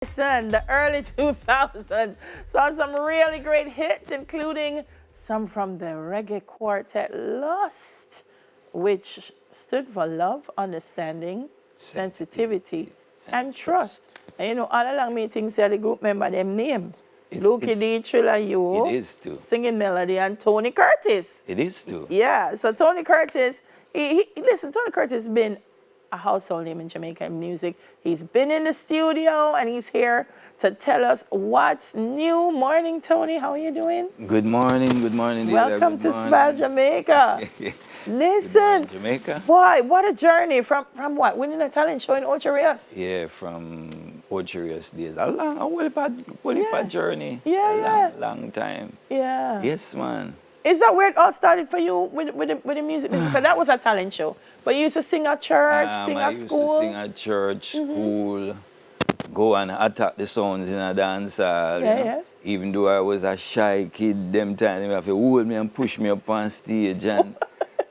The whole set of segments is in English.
Listen, the early 2000s saw some really great hits, including some from the reggae quartet Lost, which stood for love, understanding, sensitivity, and trust. And you know, all along me things say the group member them name. Lucky D, Trilla, you. It is too. Singing melody, and Tony Curtis. It is too. Yeah, so Tony Curtis, listen, Tony Curtis has been a household name in Jamaican music. He's been in the studio and he's here to tell us what's new. Morning, Tony. How are you doing? Good morning, dear. Welcome to Smile Jamaica. Listen, Jamaica. boy, what a journey from what? Winning a talent show in Ocho Rios? Yeah, from Orcharius days. A long journey. Yeah, Long time. Yeah. Yes, man. Is that where it all started for you with the music? Because that was a talent show. But you used to sing at church, sing at school? I used to sing at church, school, go and attack the sounds in a dance hall. Yeah. Even though I was a shy kid, them time they have to hold me and push me up on stage and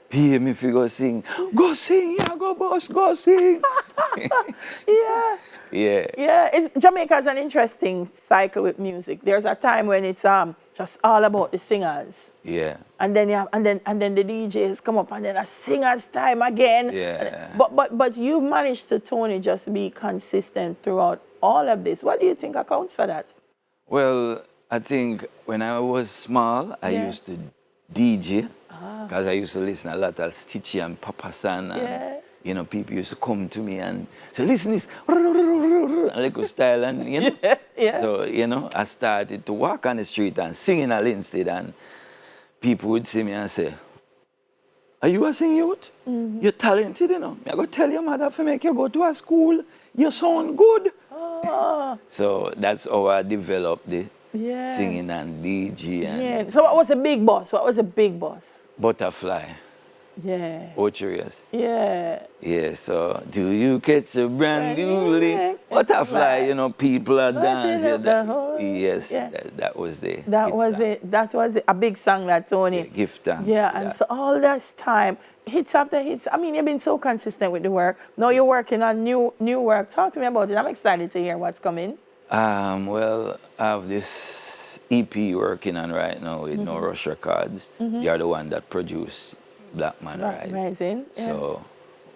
pay me if you go sing. Go sing, yeah, go boss, go sing. Yeah. Yeah. Jamaica is an interesting cycle with music. There's a time when it's just all about the singers. Yeah. And then the DJs come up and then a singer's time again. Yeah. But you've managed to, Tony, just be consistent throughout all of this. What do you think accounts for that? Well, I think when I was small, I used to DJ because I used to listen a lot of Stitchy and Papa San. And, you know, people used to come to me and say, listen this, like style, and, you know. So, you know, I started to walk on the street and singing a instead, and people would see me and say, are you a sing youth? You're talented, you know. I go tell your mother to make you go to a school. You sound good. So that's how I developed the singing and DJ. And So what was the big boss? Butterfly. Yeah. Orcharius. Yeah. So do you catch a brand new link? Butterfly, you know, people are dancing. That was the That was it. A big song that Tony. Gift thanks. Yeah, and so all this time, hits after hits. I mean, you've been so consistent with the work. Now you're working on new work. Talk to me about it. I'm excited to hear what's coming. Well, I have this EP working on right now with No Rush Records. You're the one that produced Black Man Rise. Rising. Yeah. So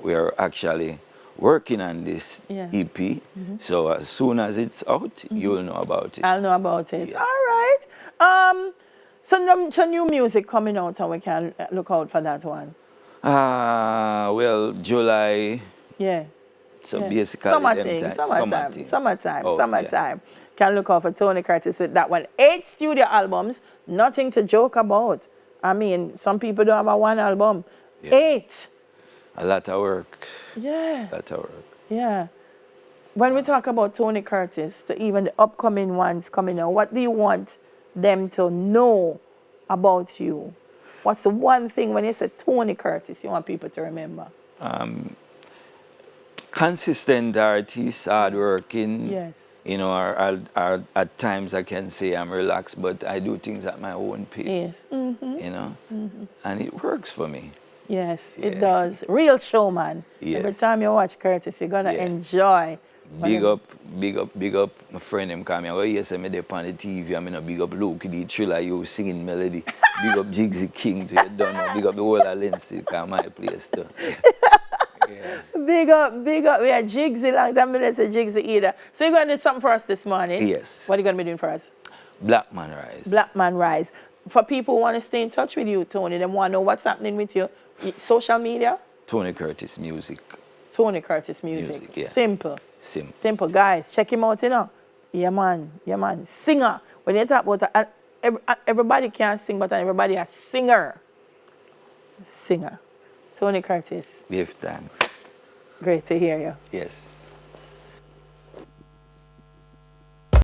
we're actually working on this EP. So as soon as it's out, you'll know about it. I'll know about it. Yes. All right. So new music coming out, and we can look out for that one. Well, July. Yeah. So basically, summertime. Oh, summertime. Can look out for Tony Curtis with that one. 8 studio albums, nothing to joke about. I mean, some people don't have a one album. 8. A lot of work. Yeah. A lot of work. Yeah. When we talk about Tony Curtis, even the upcoming ones coming out, what do you want them to know about you? What's the one thing when you say Tony Curtis you want people to remember? Consistent artist, hardworking. Yes. You know, at times I can say I'm relaxed, but I do things at my own pace. Yes. You know, and it works for me. Yes, it does. Real showman. Yes. Every time you watch Curtis, you're gonna enjoy. Big up my friend him come here. Well, yes, I'm there on the TV. I'm in a big up Luke, the Trilla, you singing melody. Big up Jigsy King to you don't know. Big up the whole of Lindsay, come my place too. Big up. We are Jigsy long time. I say Jigsy either. So you're gonna do something for us this morning? Yes. What are you gonna be doing for us? Black Man Rise. Black Man Rise. For people who want to stay in touch with you, Tony, they want to know what's happening with you. Social media? Tony Curtis Music. Tony Curtis Music. Yeah. Simple, guys. Check him out, you know. Yeah, man. Singer. When you talk about everybody can sing, but everybody a singer. Tony Curtis. Give thanks. Great to hear you. Yes.